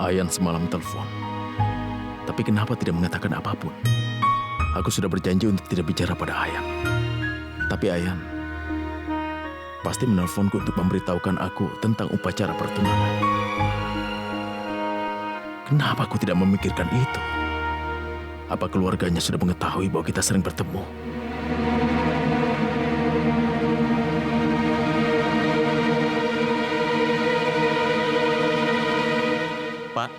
Ayan semalam telepon. Tapi kenapa tidak mengatakan apapun? Aku sudah berjanji untuk tidak bicara pada Ayan. Tapi Ayan pasti menelponku untuk memberitahukan aku tentang upacara pertunangan. Kenapa aku tidak memikirkan itu? Apa keluarganya sudah mengetahui bahwa kita sering bertemu? Pak,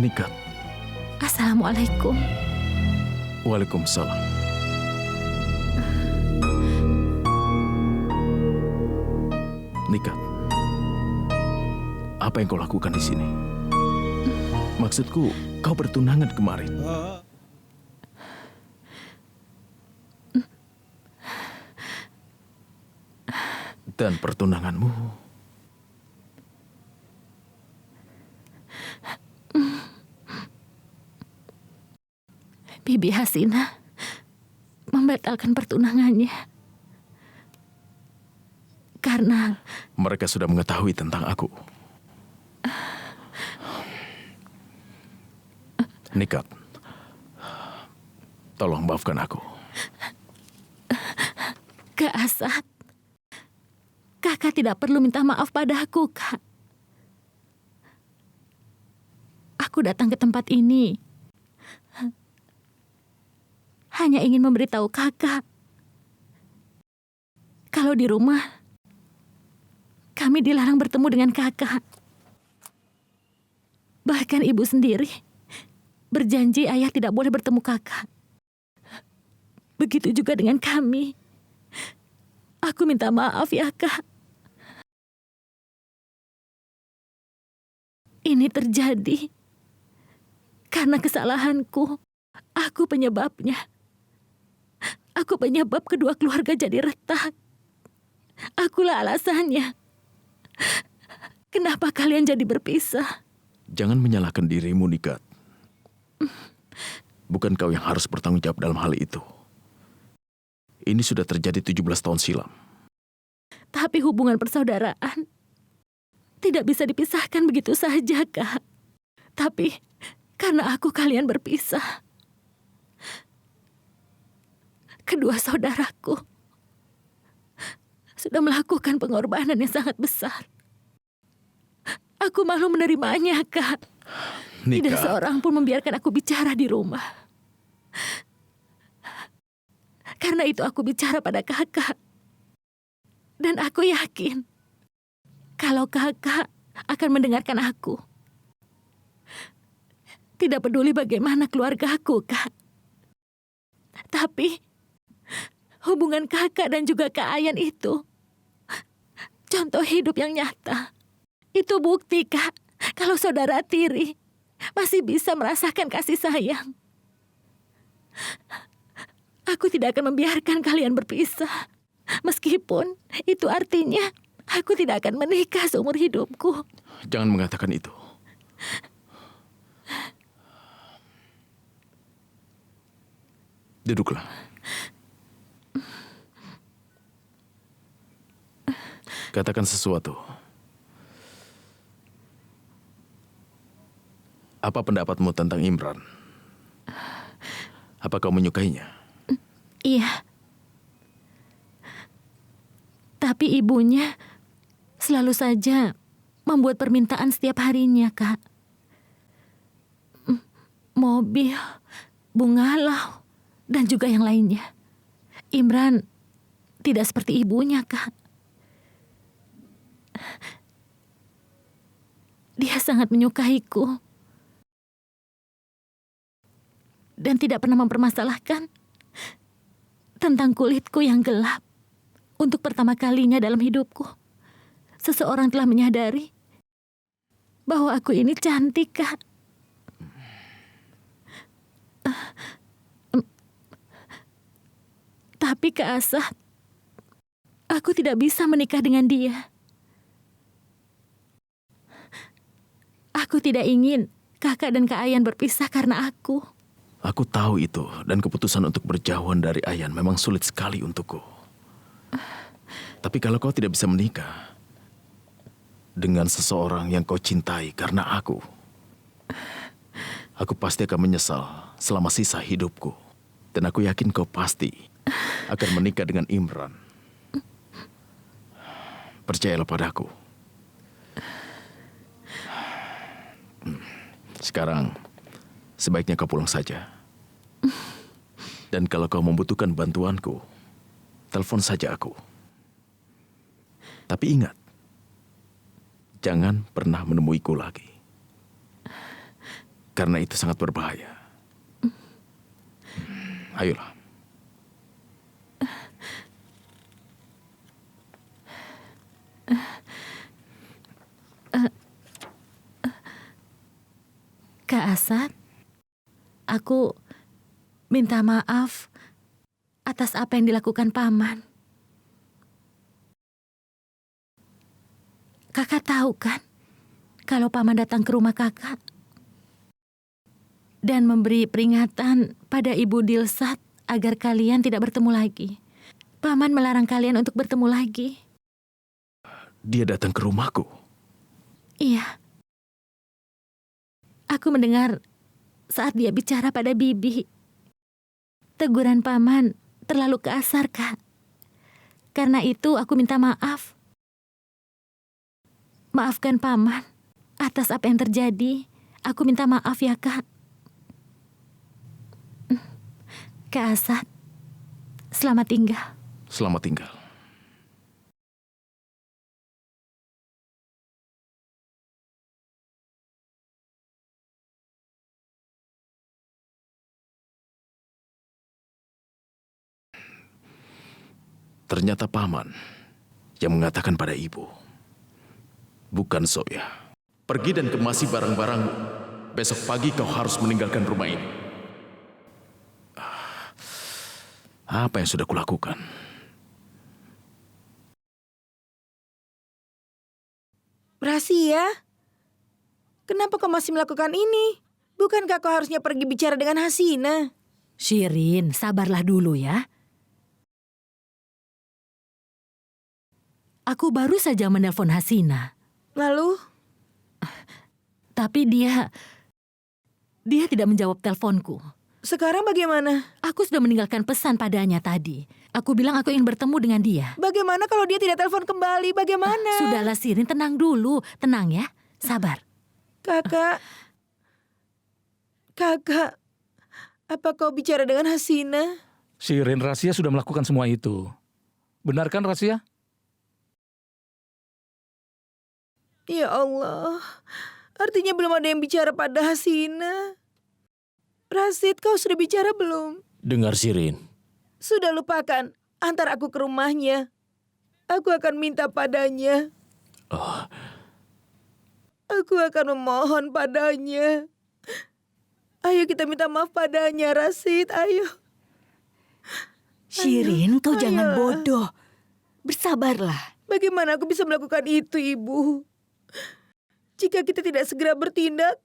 Nikat. Assalamualaikum. Waalaikumsalam. Nikat, apa yang kau lakukan di sini? Maksudku, kau bertunangan kemarin. Dan pertunanganmu Bibi Hasina membatalkan pertunangannya karena mereka sudah mengetahui tentang aku. Nikat, tolong maafkan aku. Kak Asad, kakak tidak perlu minta maaf padaku, Kak. Aku datang ke tempat ini hanya ingin memberitahu kakak kalau di rumah kami dilarang bertemu dengan kakak. Bahkan ibu sendiri berjanji ayah tidak boleh bertemu kakak. Begitu juga dengan kami. Aku minta maaf ya, Kak. Ini terjadi karena kesalahanku. Aku penyebabnya. Aku penyebab kedua keluarga jadi retak. Akulah alasannya. Kenapa kalian jadi berpisah? Jangan menyalahkan dirimu, Nikat. Bukan kau yang harus bertanggung jawab dalam hal itu. Ini sudah terjadi 17 tahun silam. Tapi hubungan persaudaraan tidak bisa dipisahkan begitu saja, Kak. Tapi karena kalian berpisah. Kedua saudaraku sudah melakukan pengorbanan yang sangat besar. Aku malu menerimanya, Kak. Tidak Nikat, seorang pun membiarkan aku bicara di rumah. Karena itu aku bicara pada kakak. Dan aku yakin kalau kakak akan mendengarkan aku. Tidak peduli bagaimana keluarga aku, Kak. Tapi hubungan kakak dan juga Kak Ayan itu contoh hidup yang nyata. Itu bukti, Kak, kalau saudara tiri masih bisa merasakan kasih sayang. Aku tidak akan membiarkan kalian berpisah. Meskipun itu artinya aku tidak akan menikah seumur hidupku. jangan mengatakan itu. Duduklah. Katakan sesuatu. Apa pendapatmu tentang Imran? Apa kau menyukainya? Iya. Tapi ibunya selalu saja membuat permintaan setiap harinya, Kak. Mobil, bungalau, dan juga yang lainnya. Imran tidak seperti ibunya, Kak. Dia sangat menyukaiku. Dan tidak pernah mempermasalahkan tentang kulitku yang gelap. Untuk pertama kalinya dalam hidupku, seseorang telah menyadari bahwa aku ini cantik, Kak. Tapi Kak Asad, aku tidak bisa menikah dengan dia. Aku tidak ingin Kakak dan Kak Ayan berpisah karena aku. Aku tahu itu, dan keputusan untuk berjauhan dari Ayan memang sulit sekali untukku. Tapi kalau kau tidak bisa menikah dengan seseorang yang kau cintai karena aku pasti akan menyesal selama sisa hidupku. Dan aku yakin kau pasti akan menikah dengan Imran. Percayalah padaku. Sekarang, sebaiknya kau pulang saja. Dan kalau kau membutuhkan bantuanku, telepon saja aku. Tapi ingat, jangan pernah menemuiku lagi. Karena itu sangat berbahaya. Ayolah. Kak Asad, aku minta maaf atas apa yang dilakukan Paman. Kakak tahu kan, kalau Paman datang ke rumah kakak dan memberi peringatan pada Ibu Dilsat agar kalian tidak bertemu lagi. Paman melarang kalian untuk bertemu lagi. Dia datang ke rumahku. Iya. Aku mendengar saat dia bicara pada Bibi. Teguran Paman terlalu kasar, Kak. Karena itu aku minta maaf. Maafkan Paman atas apa yang terjadi. Aku minta maaf ya, Kak. Kak Asad, selamat tinggal. Selamat tinggal. Ternyata Paman yang mengatakan pada ibu, bukan Zoya. Pergi dan kemasi barang-barangmu. Besok pagi kau harus meninggalkan rumah ini. Apa yang sudah kulakukan? Rahasia? Kenapa kau masih melakukan ini? Bukankah kau harusnya pergi bicara dengan Hasina? Shirin, sabarlah dulu ya. Aku baru saja menelpon Hasina. Lalu? Tapi dia tidak menjawab teleponku. Sekarang bagaimana? Aku sudah meninggalkan pesan padanya tadi. Aku bilang aku ingin bertemu dengan dia. Bagaimana kalau dia tidak telepon kembali? Bagaimana? Sudahlah Shirin, tenang dulu. Tenang ya, sabar. Kakak. Kakak. Apa kau bicara dengan Hasina? Shirin, Rahasia sudah melakukan semua itu. Benar kan, Rahasia? Ya Allah. Artinya belum ada yang bicara pada Hasina. Rasid, kau sudah bicara belum? Dengar Shirin. Sudah lupakan. Antar aku ke rumahnya. Aku akan minta padanya. Aku akan memohon padanya. Ayo kita minta maaf padanya, Rasid. Ayo. Shirin, kau jangan ayolah. bodoh. Bersabarlah. Bagaimana aku bisa melakukan itu, Ibu? Jika kita tidak segera bertindak,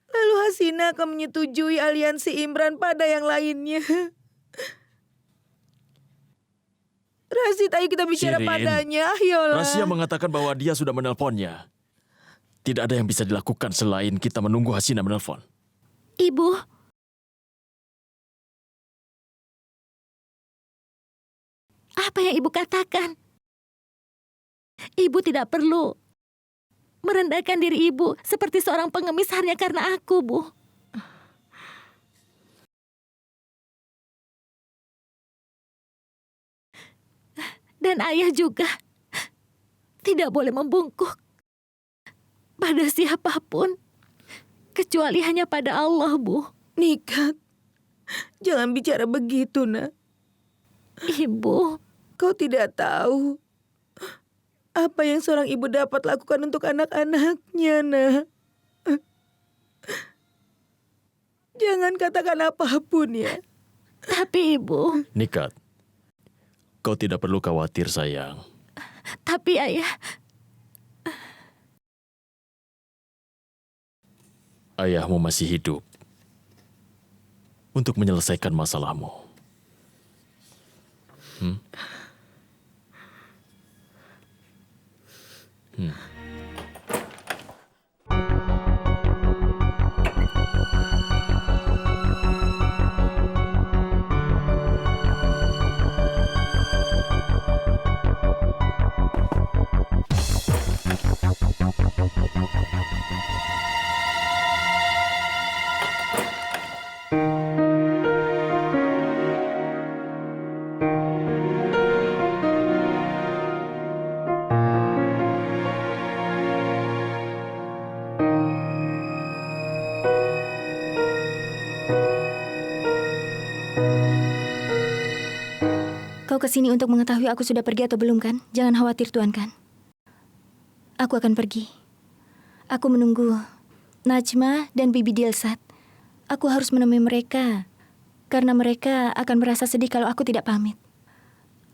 lalu Hasina akan menyetujui aliansi Imran pada yang lainnya. Rasid, ayo kita bicara Shirin, padanya. Ayolah. Rahasia mengatakan bahwa dia sudah menelponnya. Tidak ada yang bisa dilakukan selain kita menunggu Hasina menelpon. Ibu. Apa yang Ibu katakan? Ibu tidak perlu merendahkan diri Ibu seperti seorang pengemis hanya karena aku, Bu. Dan ayah juga tidak boleh membungkuk pada siapapun kecuali hanya pada Allah, Bu. Nikat, jangan bicara begitu, nak. Ibu, Kau tidak tahu apa yang seorang ibu dapat lakukan untuk anak-anaknya, nak. Jangan katakan apapun ya. tapi Ibu, Nikat, kau tidak perlu khawatir, sayang. tapi ayah, ayahmu masih hidup untuk menyelesaikan masalahmu. Hmm? Kau kesini untuk mengetahui aku sudah pergi atau belum, kan? Jangan khawatir, Tuan Kan. Aku akan pergi. Aku menunggu Najma dan Bibi Dilsat. Aku harus menemui mereka, karena mereka akan merasa sedih kalau aku tidak pamit.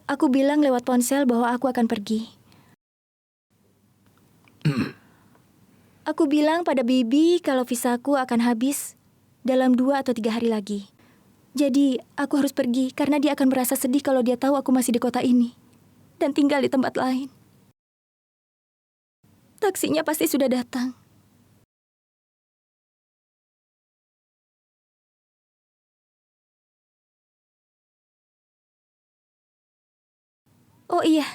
Aku bilang lewat ponsel bahwa aku akan pergi. Aku bilang pada Bibi kalau visaku akan habis dalam 2 atau 3 hari lagi. Jadi, aku harus pergi karena dia akan merasa sedih kalau dia tahu aku masih di kota ini dan tinggal di tempat lain. Taksinya pasti sudah datang. Oh iya,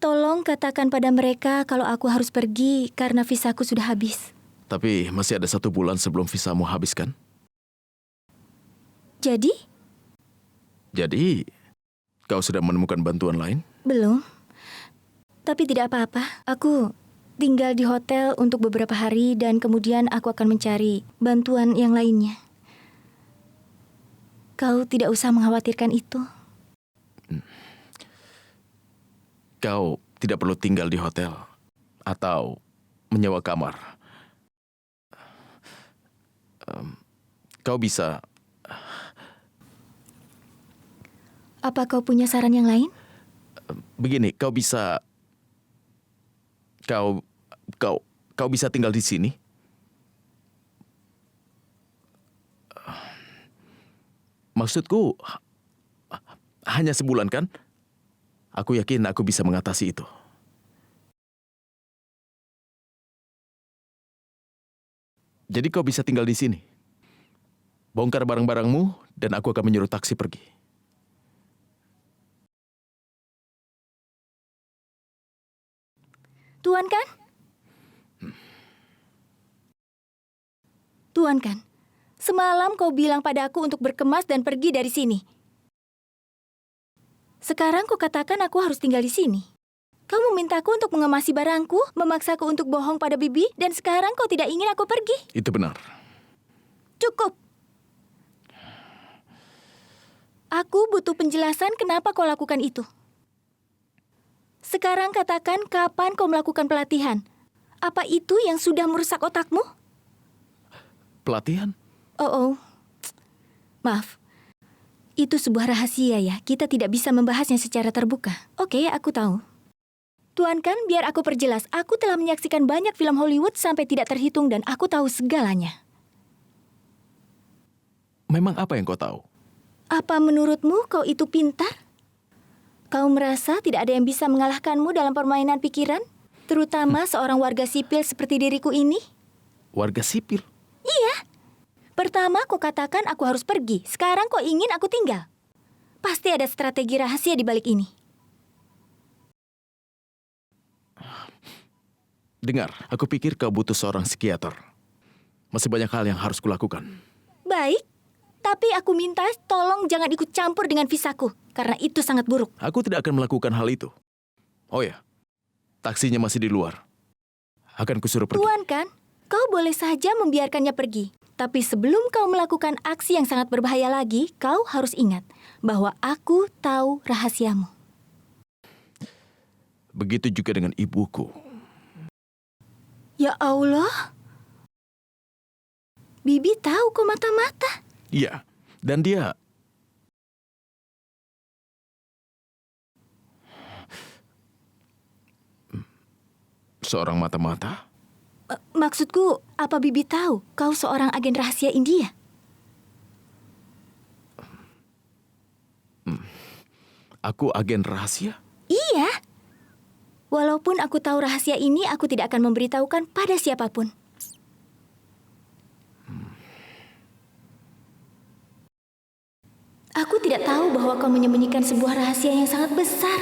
tolong katakan pada mereka kalau aku harus pergi karena visaku sudah habis. Tapi masih ada 1 bulan sebelum visamu habis kan? Jadi? Jadi, kau sudah menemukan bantuan lain? Belum. Tapi tidak apa-apa. Aku tinggal di hotel untuk beberapa hari dan kemudian aku akan mencari bantuan yang lainnya. Kau tidak usah mengkhawatirkan itu. Kau tidak perlu tinggal di hotel atau menyewa kamar. Kau bisa... Apa kau punya saran yang lain? Begini, kau bisa... Kau bisa tinggal di sini. Maksudku, hanya sebulan kan? Aku yakin aku bisa mengatasi itu. Jadi kau bisa tinggal di sini. Bongkar barang-barangmu dan aku akan menyuruh taksi pergi. Tuan Kan? Tuan Kan, semalam kau bilang padaku untuk berkemas dan pergi dari sini. Sekarang kau katakan aku harus tinggal di sini. Kau memintaku untuk mengemasi barangku, memaksaku untuk bohong pada Bibi, dan sekarang kau tidak ingin aku pergi. Itu benar. Cukup. Aku butuh penjelasan kenapa kau lakukan itu. Sekarang katakan kapan kau melakukan pelatihan. Apa itu yang sudah merusak otakmu? Pelatihan? Oh. Maaf. Itu sebuah rahasia ya. Kita tidak bisa membahasnya secara terbuka. Oke, aku tahu. Tuan Kan, biar aku perjelas. Aku telah menyaksikan banyak film Hollywood sampai tidak terhitung dan aku tahu segalanya. Memang apa yang kau tahu? Apa menurutmu kau itu pintar? Kau merasa tidak ada yang bisa mengalahkanmu dalam permainan pikiran? Terutama seorang warga sipil seperti diriku ini? Warga sipil? Iya. Pertama kau katakan aku harus pergi. Sekarang kau ingin aku tinggal. Pasti ada strategi rahasia di balik ini. Dengar, aku pikir kau butuh seorang psikiater. Masih banyak hal yang harus kulakukan. Baik. Tapi aku minta tolong jangan ikut campur dengan visaku. Karena itu sangat buruk. Aku tidak akan melakukan hal itu. Oh ya, taksinya masih di luar. Akan kusuruh pergi. Tuan Kan, kau boleh saja membiarkannya pergi. Tapi sebelum kau melakukan aksi yang sangat berbahaya lagi, kau harus ingat bahwa aku tahu rahasiamu. Begitu juga dengan ibuku. Ya Allah. Bibi tahu kau mata-mata. Iya, dan dia... Seorang mata-mata? Maksudku, apa Bibi tahu kau seorang agen rahasia India? Aku agen rahasia? Iya. Walaupun aku tahu rahasia ini, aku tidak akan memberitahukan pada siapapun. Aku tidak tahu bahwa kau menyembunyikan sebuah rahasia yang sangat besar.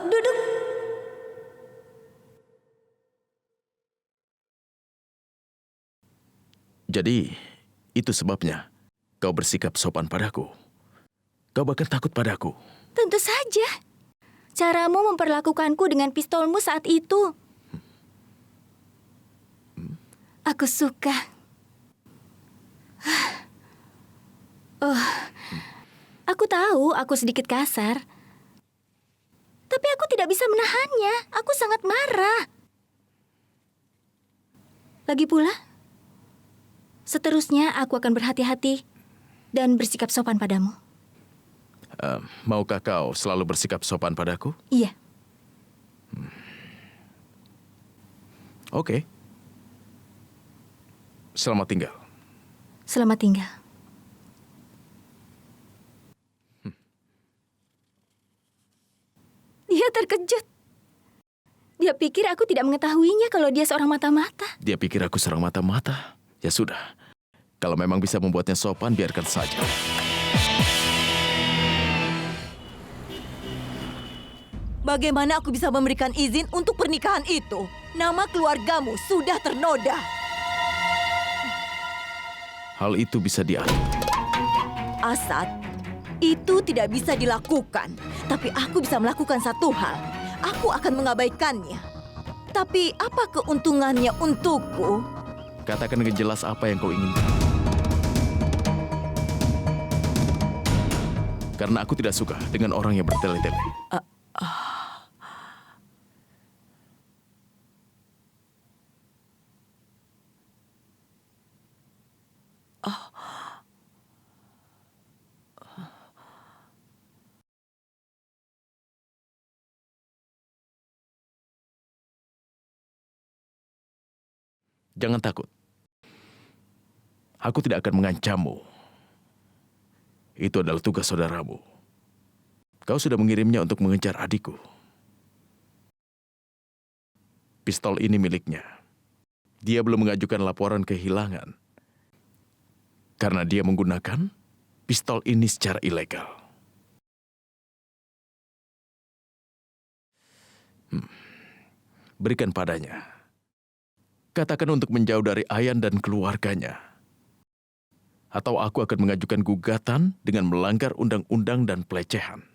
Duduk. Jadi, itu sebabnya kau bersikap sopan padaku. Kau bahkan takut padaku. Tentu saja. Caramu memperlakukanku dengan pistolmu saat itu. Aku suka. Aku tahu aku sedikit kasar. Tapi aku tidak bisa menahannya. Aku sangat marah. Lagi pula, seterusnya aku akan berhati-hati dan bersikap sopan padamu. Maukah kau selalu bersikap sopan padaku? Iya. Oke. Selamat tinggal. Selamat tinggal. Dia terkejut. Dia pikir aku tidak mengetahuinya kalau dia seorang mata-mata. Dia pikir aku serang mata-mata. Ya sudah. Kalau memang bisa membuatnya sopan, biarkan saja. Bagaimana aku bisa memberikan izin untuk pernikahan itu? Nama keluargamu sudah ternoda. Hal itu bisa diatur. Asad, itu tidak bisa dilakukan. Tapi aku bisa melakukan satu hal. Aku akan mengabaikannya. Tapi apa keuntungannya untukku? Katakan dengan jelas apa yang kau inginkan. Karena aku tidak suka dengan orang yang bertele-tele. Jangan takut. Aku tidak akan mengancammu. Itu adalah tugas saudaramu. Kau sudah mengirimnya untuk mengejar adikku. Pistol ini miliknya. Dia belum mengajukan laporan kehilangan. Karena dia menggunakan pistol ini secara ilegal. Berikan padanya. Katakan untuk menjauh dari Ayan dan keluarganya. Atau aku akan mengajukan gugatan dengan melanggar undang-undang dan pelecehan.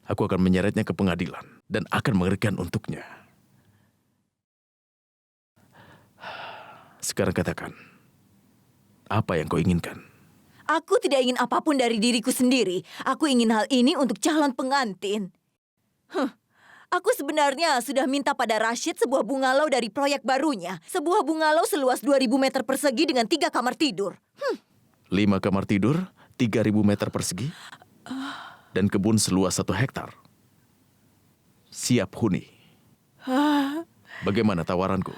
Aku akan menyeretnya ke pengadilan dan akan mengerikan untuknya. Sekarang katakan, apa yang kau inginkan? Aku tidak ingin apapun dari diriku sendiri. Aku ingin hal ini untuk calon pengantin. Aku sebenarnya sudah minta pada Rashid sebuah bungalow dari proyek barunya. Sebuah bungalow seluas 2.000 meter persegi dengan 3 kamar tidur. 5 kamar tidur, 3.000 meter persegi, dan kebun seluas 1 hektar. Siap huni. Bagaimana tawaranku?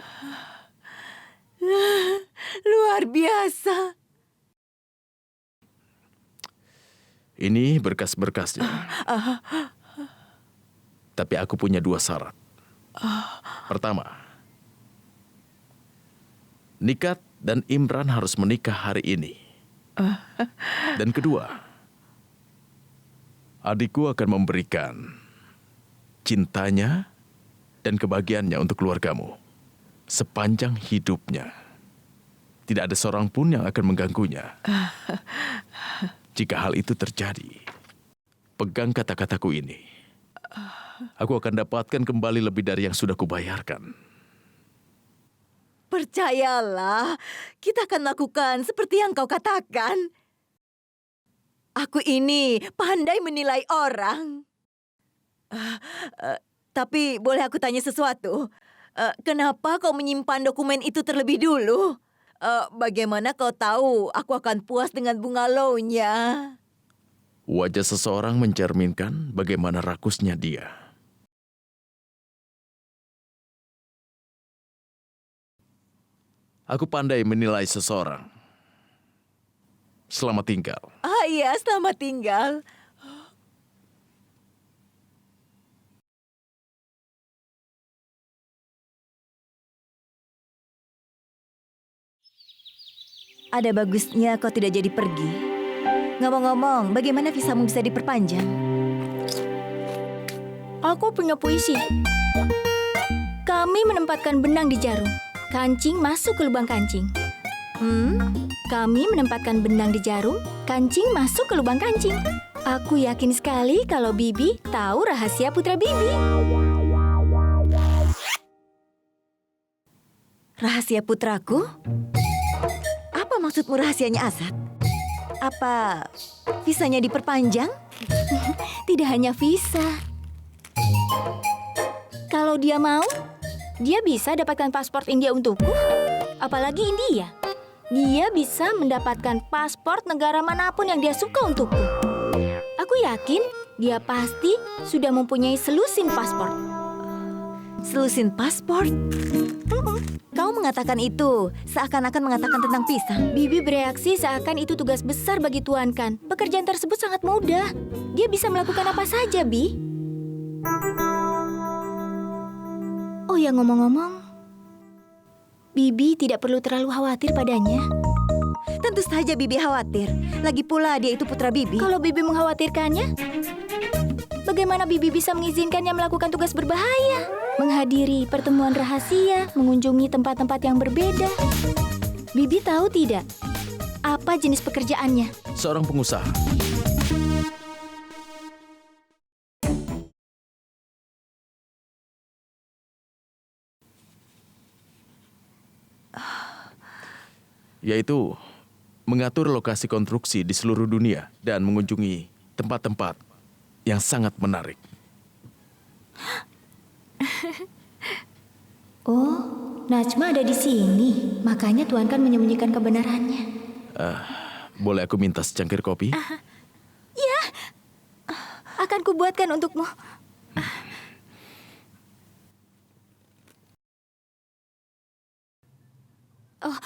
Luar biasa. Ini berkas-berkasnya. Tapi aku punya 2 syarat. Pertama, Nikat dan Imran harus menikah hari ini. Dan kedua, adikku akan memberikan cintanya dan kebahagiaannya untuk keluargamu sepanjang hidupnya. Tidak ada seorang pun yang akan mengganggunya. Jika hal itu terjadi, pegang kata-kataku ini. Aku akan dapatkan kembali lebih dari yang sudah kubayarkan. Percayalah, kita akan lakukan seperti yang kau katakan. Aku ini pandai menilai orang. Tapi boleh aku tanya sesuatu? Kenapa kau menyimpan dokumen itu terlebih dulu? Bagaimana kau tahu aku akan puas dengan bungalownya? Wajah seseorang mencerminkan bagaimana rakusnya dia. Aku pandai menilai seseorang. Selamat tinggal. Ah iya, selamat tinggal. Ada bagusnya kau tidak jadi pergi. Ngomong-ngomong, bagaimana visamu bisa diperpanjang? Aku punya puisi. Kami menempatkan benang di jarum. Kancing masuk ke lubang kancing. Kami menempatkan benang di jarum. Kancing masuk ke lubang kancing. Aku yakin sekali kalau Bibi tahu rahasia putra Bibi. Rahasia putraku? Apa maksudmu rahasianya Asad? Apa visanya diperpanjang? Tidak hanya visa. Kalau dia mau, dia bisa dapatkan paspor India untukku. Apalagi India. Dia bisa mendapatkan paspor negara manapun yang dia suka untukku. Aku yakin dia pasti sudah mempunyai selusin paspor. Selusin paspor? Kau mengatakan itu seakan-akan mengatakan tentang pisang. Bibi bereaksi seakan itu tugas besar bagi Tuan Kan. Pekerjaan tersebut sangat mudah. Dia bisa melakukan apa saja, Bi. Oh ya, ngomong-ngomong, Bibi tidak perlu terlalu khawatir padanya. Tentu saja Bibi khawatir. Lagi pula dia itu putra Bibi. Kalau Bibi mengkhawatirkannya, bagaimana Bibi bisa mengizinkannya melakukan tugas berbahaya? Menghadiri pertemuan rahasia, mengunjungi tempat-tempat yang berbeda. Bibi tahu tidak apa jenis pekerjaannya? Seorang pengusaha. Yaitu mengatur lokasi konstruksi di seluruh dunia dan mengunjungi tempat-tempat yang sangat menarik. Oh, Najma ada di sini. Makanya Tuan Kan menyembunyikan kebenarannya. Boleh aku minta secangkir kopi? Akan kubuatkan untukmu. Oh,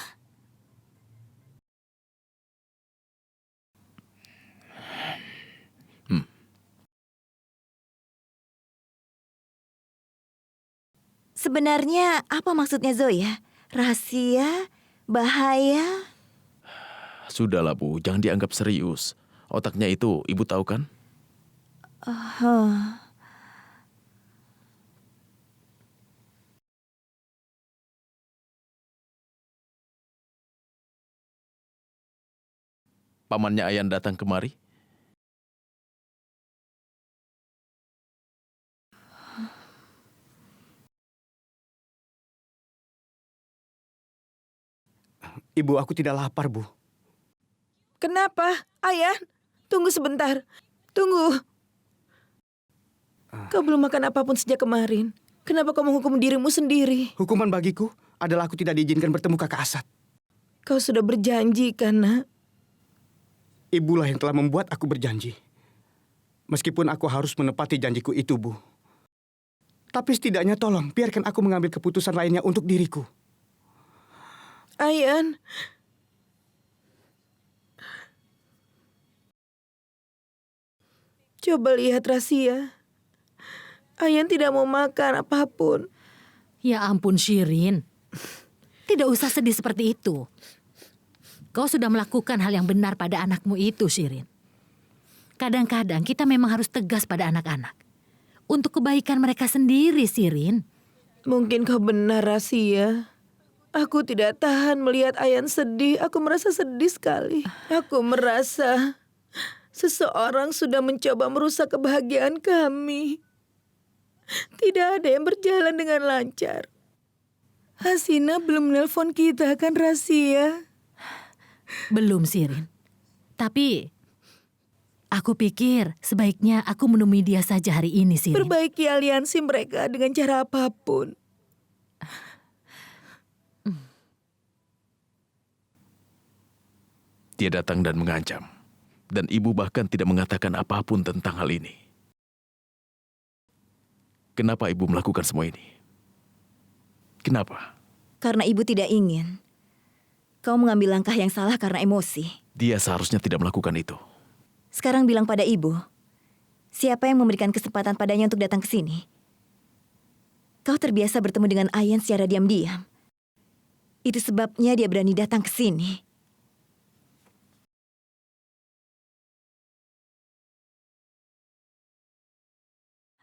Sebenarnya apa maksudnya Zoya? Rahasia? Bahaya? Sudahlah Bu, jangan dianggap serius. Otaknya itu Ibu tahu kan? Pamannya Ayan datang kemari. Ibu, aku tidak lapar, Bu. Kenapa? Ayan, tunggu sebentar. Tunggu. Kau belum makan apapun sejak kemarin. Kenapa kau menghukum dirimu sendiri? Hukuman bagiku adalah aku tidak diizinkan bertemu kakak Asad. Kau sudah berjanji kan, Nak? Ibulah yang telah membuat aku berjanji. Meskipun aku harus menepati janjiku itu, Bu. Tapi setidaknya tolong biarkan aku mengambil keputusan lainnya untuk diriku. Ayan. Coba lihat Rahasia. Ayan tidak mau makan apapun. Ya ampun Shirin. Tidak usah sedih seperti itu. Kau sudah melakukan hal yang benar pada anakmu itu, Shirin. Kadang-kadang kita memang harus tegas pada anak-anak. Untuk kebaikan mereka sendiri, Shirin. Mungkin kau benar, Rahasia. Aku tidak tahan melihat Ayan sedih. Aku merasa sedih sekali. Aku merasa seseorang sudah mencoba merusak kebahagiaan kami. Tidak ada yang berjalan dengan lancar. Hasina belum nelpon kita kan, Rahasia? Belum, Shirin. Tapi aku pikir sebaiknya aku menemui dia saja hari ini, Shirin. Perbaiki aliansi mereka dengan cara apapun. Dia datang dan mengancam. Dan Ibu bahkan tidak mengatakan apapun tentang hal ini. Kenapa Ibu melakukan semua ini? Kenapa? Karena Ibu tidak ingin Kau mengambil langkah yang salah karena emosi. Dia seharusnya tidak melakukan itu. Sekarang bilang pada ibu, siapa yang memberikan kesempatan padanya untuk datang ke sini? Kau terbiasa bertemu dengan Ayan secara diam-diam. Itu sebabnya dia berani datang ke sini.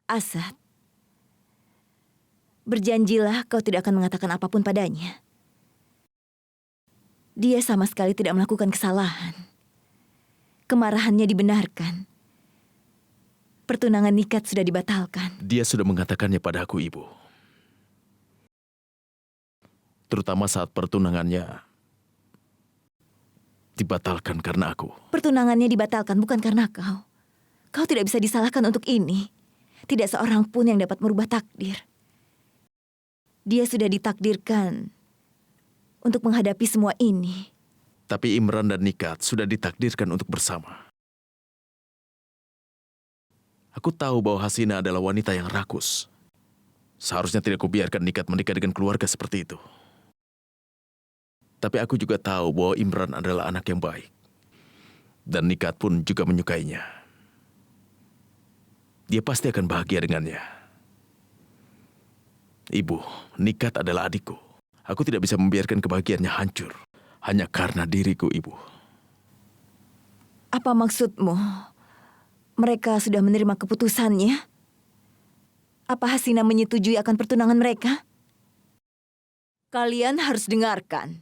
Asad, berjanjilah kau tidak akan mengatakan apapun padanya. Dia sama sekali tidak melakukan kesalahan. Kemarahannya dibenarkan. Pertunangan Nikat sudah dibatalkan. Dia sudah mengatakannya pada aku, Ibu. Terutama saat pertunangannya dibatalkan karena aku. Pertunangannya dibatalkan bukan karena kau. Kau tidak bisa disalahkan untuk ini. Tidak seorang pun yang dapat merubah takdir. Dia sudah ditakdirkan untuk menghadapi semua ini. Tapi Imran dan Nikat sudah ditakdirkan untuk bersama. Aku tahu bahwa Hasina adalah wanita yang rakus. Seharusnya tidak kubiarkan Nikat menikah dengan keluarga seperti itu. Tapi aku juga tahu bahwa Imran adalah anak yang baik. Dan Nikat pun juga menyukainya. Dia pasti akan bahagia dengannya. Ibu, Nikat adalah adikku. Aku tidak bisa membiarkan kebahagiaannya hancur. Hanya karena diriku, Ibu. Apa maksudmu? Mereka sudah menerima keputusannya? Apa Hasina menyetujui akan pertunangan mereka? Kalian harus dengarkan.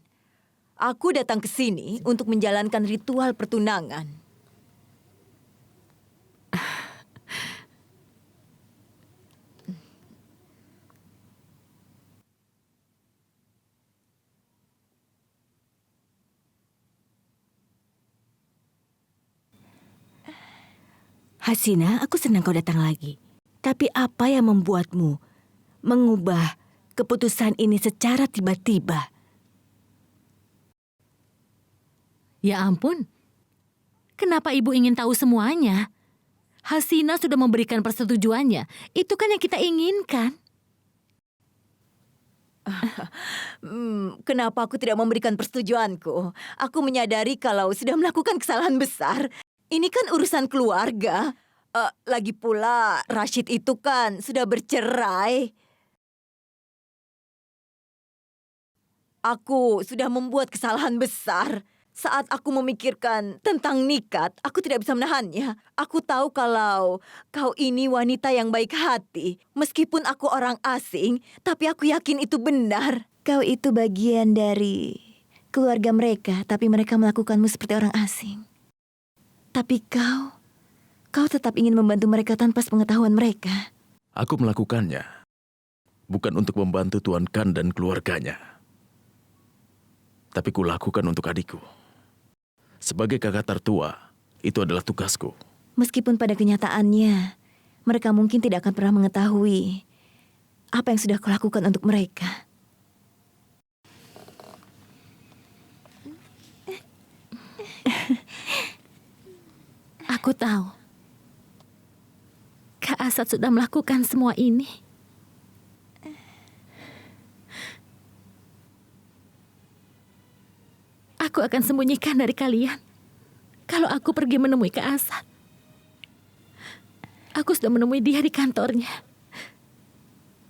Aku datang ke sini untuk menjalankan ritual pertunangan. Hasina, aku senang kau datang lagi. Tapi apa yang membuatmu mengubah keputusan ini secara tiba-tiba? Ya ampun, kenapa ibu ingin tahu semuanya? Hasina sudah memberikan persetujuannya. Itu kan yang kita inginkan. Kenapa aku tidak memberikan persetujuanku? Aku menyadari kalau sudah melakukan kesalahan besar. Ini kan urusan keluarga. Lagi pula, Rashid itu kan sudah bercerai. Aku sudah membuat kesalahan besar. Saat aku memikirkan tentang Nikat, aku tidak bisa menahannya. Aku tahu kalau kau ini wanita yang baik hati. Meskipun aku orang asing, tapi aku yakin itu benar. Kau itu bagian dari keluarga mereka, tapi mereka melakukanmu seperti orang asing. Tapi kau tetap ingin membantu mereka tanpa sepengetahuan mereka. Aku melakukannya bukan untuk membantu Tuan Khan dan keluarganya. Tapi kulakukan untuk adikku. Sebagai kakak tertua, itu adalah tugasku. Meskipun pada kenyataannya, mereka mungkin tidak akan pernah mengetahui apa yang sudah kau lakukan untuk mereka. Aku tahu. Kak Asad sudah melakukan semua ini. Aku akan sembunyikan dari kalian kalau aku pergi menemui Kak Asad. Aku sudah menemui dia di kantornya.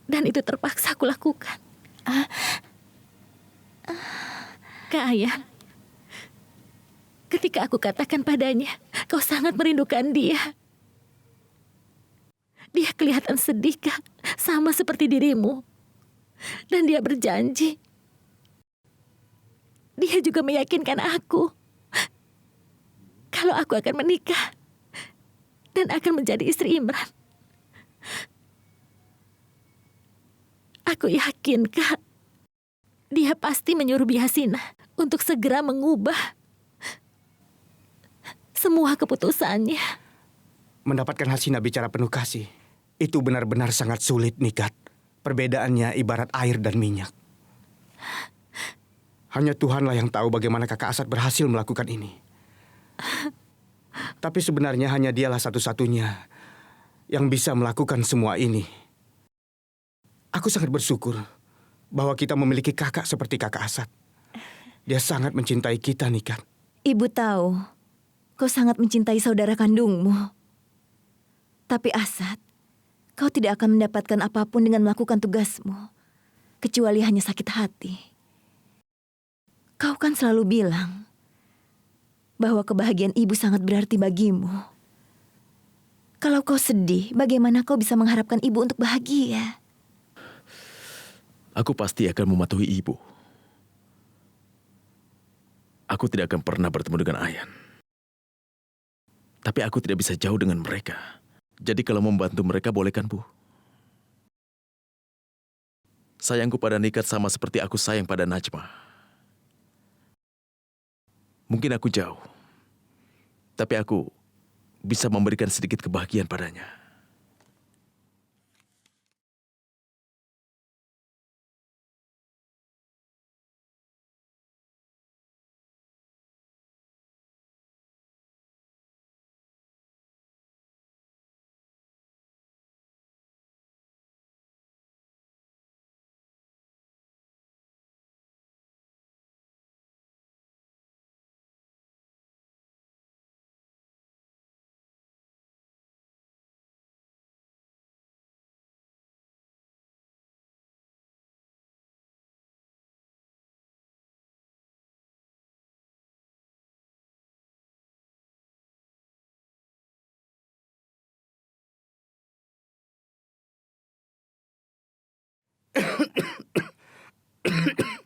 Dan itu terpaksa aku lakukan. Kak Ayan, ketika aku katakan padanya, kau sangat merindukan dia. Dia kelihatan sedih, Kak, sama seperti dirimu. Dan dia berjanji. Dia juga meyakinkan aku kalau aku akan menikah dan akan menjadi istri Imran. Aku yakin, Kak, dia pasti menyuruh Hasina untuk segera mengubah semua keputusannya. Mendapatkan Hasina bicara penuh kasih, itu benar-benar sangat sulit, Nikat. Perbedaannya ibarat air dan minyak. Hanya Tuhanlah yang tahu bagaimana kakak Asad berhasil melakukan ini. Tapi sebenarnya hanya dialah satu-satunya yang bisa melakukan semua ini. Aku sangat bersyukur bahwa kita memiliki kakak seperti kakak Asad. Dia sangat mencintai kita, Nikat. Ibu tahu, kau sangat mencintai saudara kandungmu. Tapi Asad, kau tidak akan mendapatkan apapun dengan melakukan tugasmu, kecuali hanya sakit hati. Kau kan selalu bilang bahwa kebahagiaan ibu sangat berarti bagimu. Kalau kau sedih, bagaimana kau bisa mengharapkan ibu untuk bahagia? Aku pasti akan mematuhi ibu. Aku tidak akan pernah bertemu dengan Ayan. Tapi aku tidak bisa jauh dengan mereka. Jadi kalau membantu mereka boleh kan, Bu? Sayangku pada Nikat sama seperti aku sayang pada Najma. Mungkin aku jauh, tapi aku bisa memberikan sedikit kebahagiaan padanya.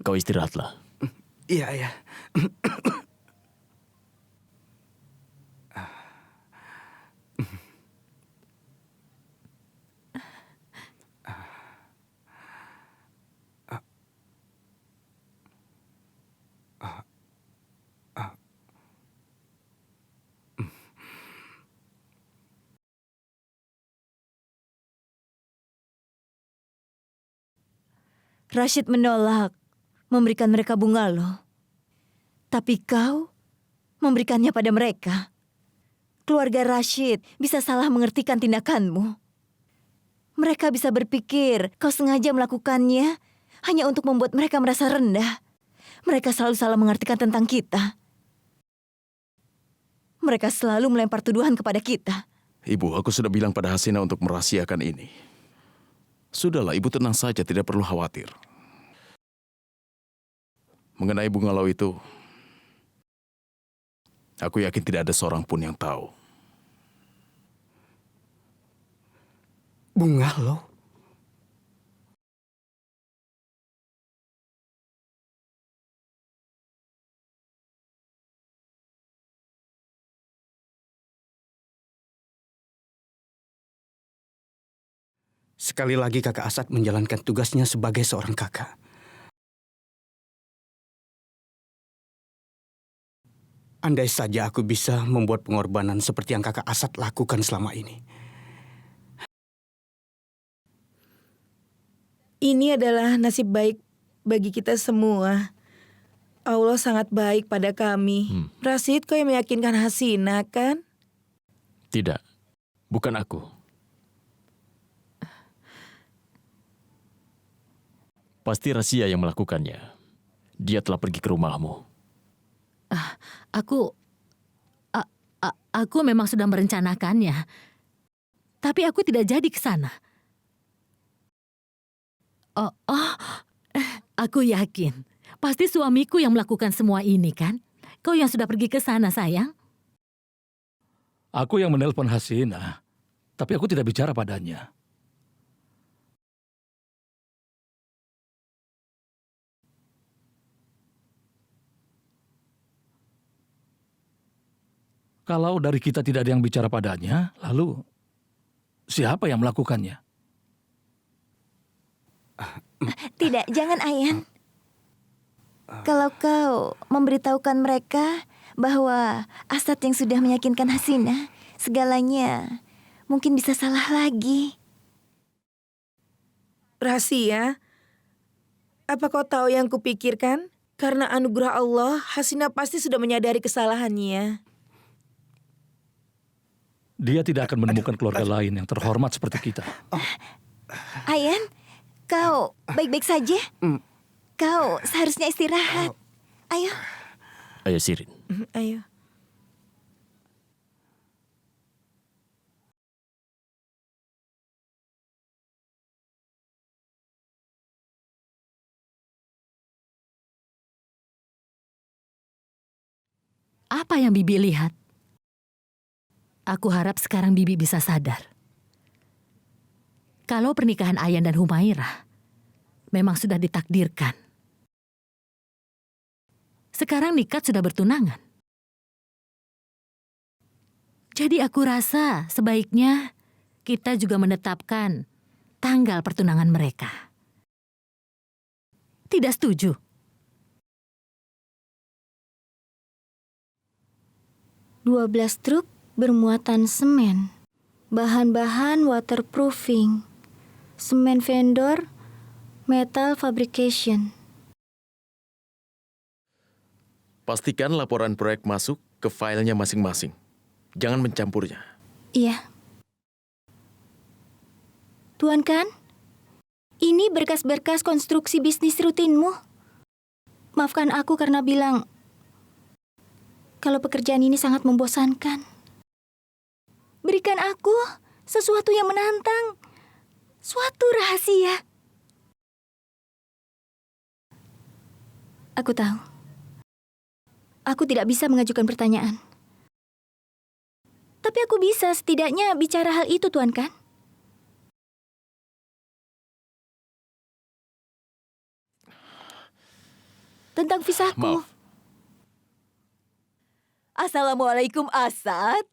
Kau istirahatlah. Iya, iya. Rashid menolak memberikan mereka bunga loh. Tapi kau memberikannya pada mereka. Keluarga Rashid bisa salah mengertikan tindakanmu. Mereka bisa berpikir kau sengaja melakukannya hanya untuk membuat mereka merasa rendah. Mereka selalu salah mengartikan tentang kita. Mereka selalu melempar tuduhan kepada kita. Ibu, aku sudah bilang pada Hasina untuk merahasiakan ini. Sudahlah, ibu tenang saja, tidak perlu khawatir. Mengenai bungalow itu, aku yakin tidak ada seorang pun yang tahu. Bungalow? Sekali lagi kakak Asad menjalankan tugasnya sebagai seorang kakak. Andai saja aku bisa membuat pengorbanan seperti yang kakak Asad lakukan selama ini. Ini adalah nasib baik bagi kita semua. Allah sangat baik pada kami. Rashid, kau yang meyakinkan Hasina, kan? Tidak, bukan aku. Pasti Rasia yang melakukannya. Dia telah pergi ke rumahmu. Aku memang sudah merencanakannya. Tapi aku tidak jadi ke sana. Aku yakin. Pasti suamiku yang melakukan semua ini, kan? Kau yang sudah pergi ke sana, sayang. Aku yang menelpon Hasina, tapi aku tidak bicara padanya. Kalau dari kita tidak ada yang bicara padanya, lalu siapa yang melakukannya? Tidak, jangan Ayan. Kalau kau memberitahukan mereka bahwa Asad yang sudah meyakinkan Hasina, segalanya mungkin bisa salah lagi. Rahasia, apa kau tahu yang kupikirkan? Karena anugerah Allah, Hasina pasti sudah menyadari kesalahannya. Dia tidak akan menemukan keluarga lain yang terhormat seperti kita. Ayan, kau baik-baik saja? Kau seharusnya istirahat. Ayo. Ayo Sirin. Ayo. Apa yang Bibi lihat? Aku harap sekarang Bibi bisa sadar. Kalau pernikahan Ayan dan Humairah memang sudah ditakdirkan. Sekarang Nikat sudah bertunangan. Jadi aku rasa sebaiknya kita juga menetapkan tanggal pertunangan mereka. Tidak setuju? 12 truk bermuatan semen, bahan-bahan waterproofing, semen vendor, metal fabrication. Pastikan laporan proyek masuk ke filenya masing-masing. Jangan mencampurnya. Iya. Tuan Kan, ini berkas-berkas konstruksi bisnis rutinmu. Maafkan aku karena bilang kalau pekerjaan ini sangat membosankan. Berikan aku sesuatu yang menantang, suatu rahasia. Aku tahu. Aku tidak bisa mengajukan pertanyaan. Tapi aku bisa setidaknya bicara hal itu, Tuan Kan. Tentang visahku. Maaf. Assalamualaikum Asad.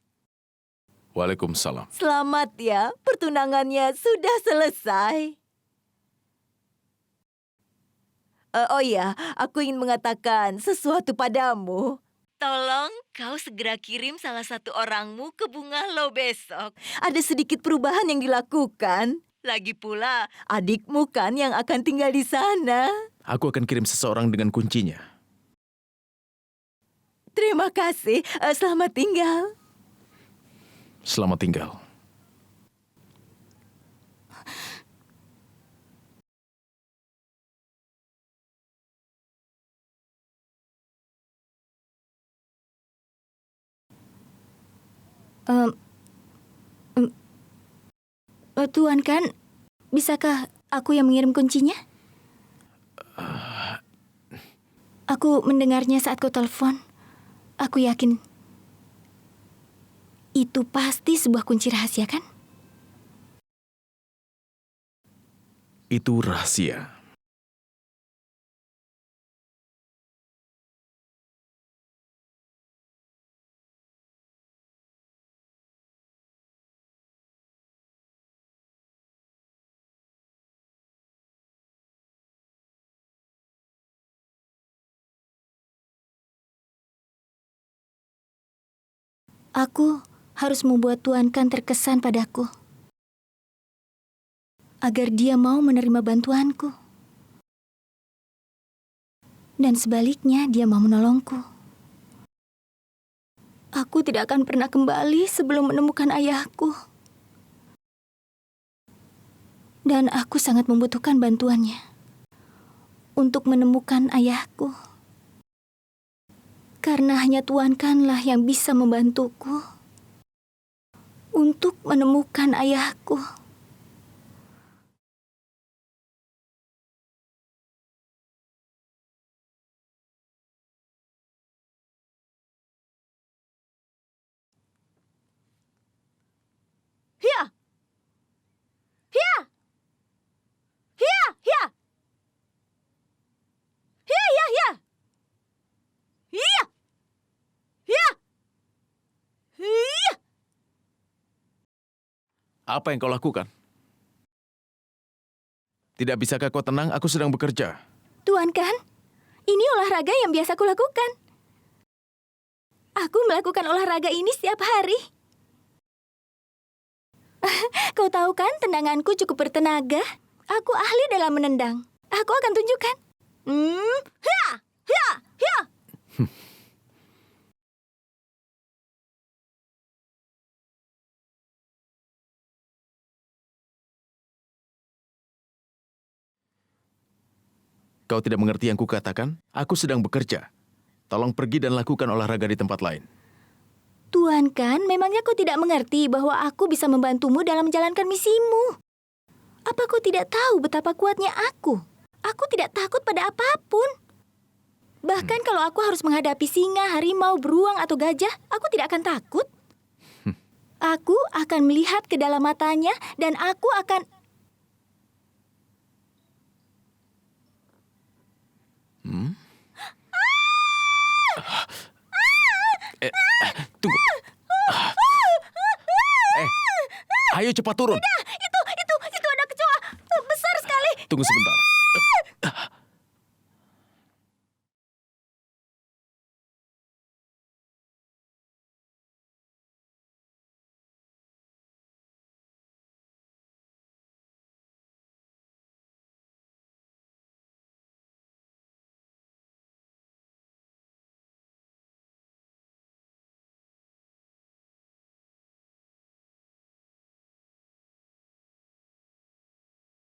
Waalaikumsalam. Selamat ya, pertunangannya sudah selesai. Oh iya, aku ingin mengatakan sesuatu padamu. Tolong kau segera kirim salah satu orangmu ke Bungalow besok. Ada sedikit perubahan yang dilakukan. Lagi pula, adikmu kan yang akan tinggal di sana. Aku akan kirim seseorang dengan kuncinya. Terima kasih, selamat tinggal. Selamat tinggal. Tuan Kan, bisakah aku yang mengirim kuncinya? Aku mendengarnya saat kau telepon. Aku yakin itu pasti sebuah kunci rahasia, kan? Itu rahasia. Aku harus membuat Tuan Kan terkesan padaku. Agar dia mau menerima bantuanku. Dan sebaliknya dia mau menolongku. Aku tidak akan pernah kembali sebelum menemukan ayahku. Dan aku sangat membutuhkan bantuannya. Untuk menemukan ayahku. Karena hanya Tuan Kanlah yang bisa membantuku untuk menemukan ayahku. Hia! Hia! Hia! Hia! Hia! Hia! Hia! Hia! Hia! Hia! Apa yang kau lakukan? Tidak bisakah kau tenang? Aku sedang bekerja. Tuan Kan, ini olahraga yang biasa kulakukan. Aku melakukan olahraga ini setiap hari. Kau tahu kan, tendanganku cukup bertenaga. Aku ahli dalam menendang. Aku akan tunjukkan. Hia! Hia! Hia! Kau tidak mengerti yang kukatakan? Aku sedang bekerja. Tolong pergi dan lakukan olahraga di tempat lain. Tuan Kan, memangnya kau tidak mengerti bahwa aku bisa membantumu dalam menjalankan misimu? Apa kau tidak tahu betapa kuatnya aku? Aku tidak takut pada apapun. Bahkan kalau aku harus menghadapi singa, harimau, beruang, atau gajah, aku tidak akan takut. Aku akan melihat ke dalam matanya dan aku akan... Tunggu. Ayo cepat turun. Itu ada kecoa besar sekali. Tunggu sebentar.